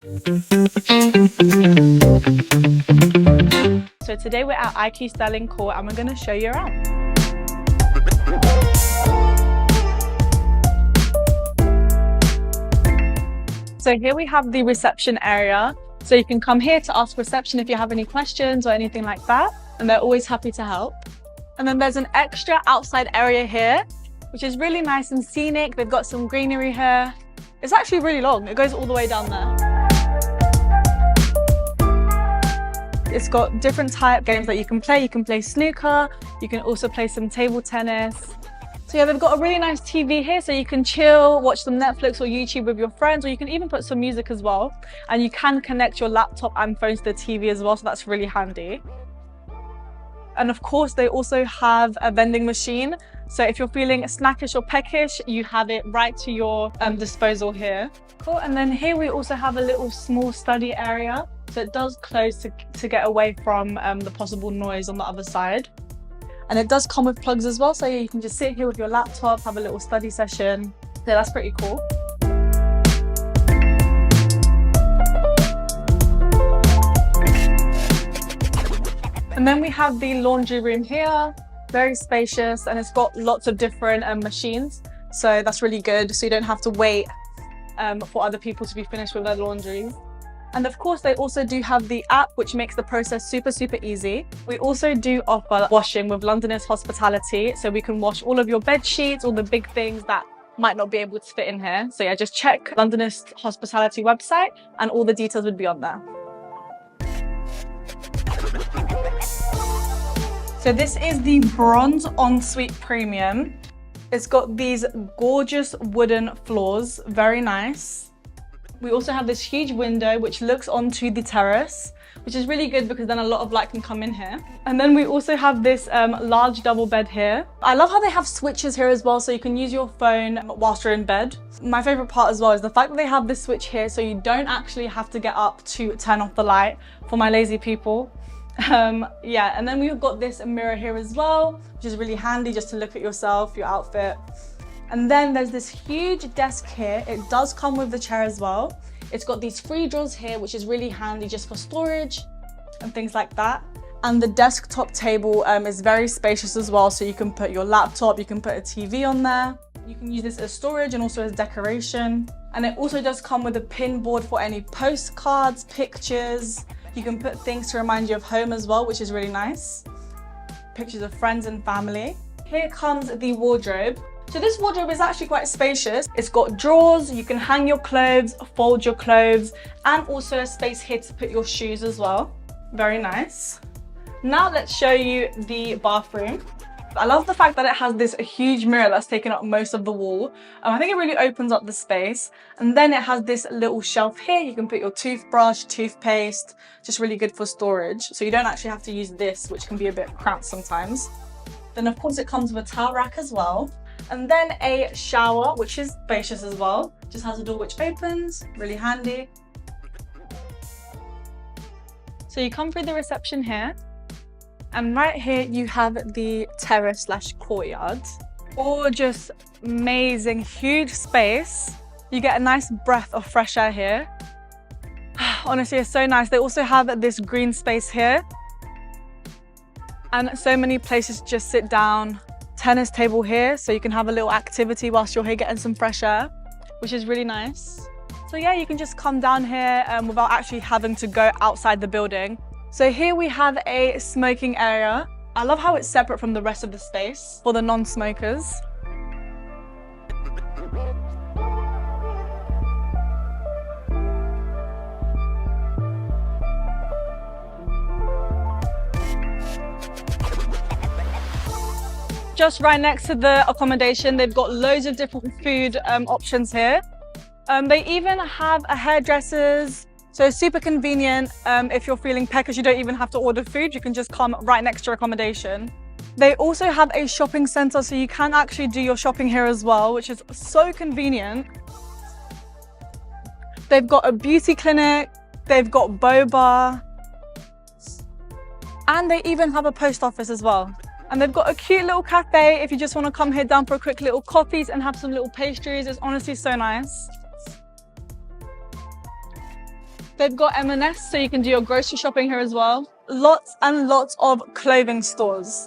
So today we're at Accommodation Sterling Court and we're going to show you around. So here we have the reception area. So you can come here to ask reception if you have any questions or anything like that. And they're always happy to help. And then there's an extra outside area here, which is really nice and scenic. They've got some greenery here. It's actually really long. It goes all the way down there. It's got different type games that you can play. You can play snooker. You can also play some table tennis. So yeah, they've got a really nice TV here, so you can chill, watch some Netflix or YouTube with your friends, or you can even put some music as well. And you can connect your laptop and phone to the TV as well, so that's really handy. And of course, they also have a vending machine. So if you're feeling snackish or peckish, you have it right to your disposal here. Cool. And then here we also have a little small study area. So it does close to get away from the possible noise on the other side. And it does come with plugs as well. So you can just sit here with your laptop, have a little study session. So that's pretty cool. And then we have the laundry room here, very spacious, and it's got lots of different machines. So that's really good. So you don't have to wait for other people to be finished with their laundry. And of course, they also do have the app, which makes the process super, super easy. We also do offer washing with Londonist Hospitality. So we can wash all of your bed sheets, all the big things that might not be able to fit in here. So yeah, just check Londonist Hospitality website and all the details would be on there. So this is the Bronze Ensuite Premium. It's got these gorgeous wooden floors, very nice. We also have this huge window which looks onto the terrace, which is really good because then a lot of light can come in here. And then we also have this large double bed here. I love how they have switches here as well, so you can use your phone whilst you're in bed. My favorite part as well is the fact that they have this switch here, so you don't actually have to get up to turn off the light for my lazy people. Yeah, and then we've got this mirror here as well, which is really handy just to look at yourself, your outfit. And then there's this huge desk here. It does come with the chair as well. It's got these 3 drawers here, which is really handy just for storage and things like that. And the desktop table is very spacious as well. So you can put your laptop, you can put a TV on there. You can use this as storage and also as decoration. And it also does come with a pin board for any postcards, pictures. You can put things to remind you of home as well, which is really nice. Pictures of friends and family. Here comes the wardrobe. So this wardrobe is actually quite spacious. It's got drawers, you can hang your clothes, fold your clothes, and also a space here to put your shoes as well. Very nice. Now let's show you the bathroom. I love the fact that it has this huge mirror that's taken up most of the wall. I think it really opens up the space. And then it has this little shelf here. You can put your toothbrush, toothpaste, just really good for storage. So you don't actually have to use this, which can be a bit cramped sometimes. Then of course it comes with a towel rack as well. And then a shower, which is spacious as well. Just has a door which opens, really handy. So you come through the reception here. And right here you have the terrace/courtyard. Gorgeous, amazing, huge space. You get a nice breath of fresh air here. Honestly, it's so nice. They also have this green space here. And so many places to just sit down. Tennis table here, so you can have a little activity whilst you're here getting some fresh air, which is really nice. So yeah, you can just come down here without actually having to go outside the building. So here we have a smoking area. I love how it's separate from the rest of the space for the non-smokers. Just right next to the accommodation, they've got loads of different food options here. They even have a hairdressers, so super convenient. If you're feeling peckish, you don't even have to order food. You can just come right next to your accommodation. They also have a shopping center, so you can actually do your shopping here as well, which is so convenient. They've got a beauty clinic, they've got boba, and they even have a post office as well. And they've got a cute little cafe if you just want to come here down for a quick little coffees and have some little pastries. It's honestly so nice. They've got M&S, so you can do your grocery shopping here as well. Lots and lots of clothing stores.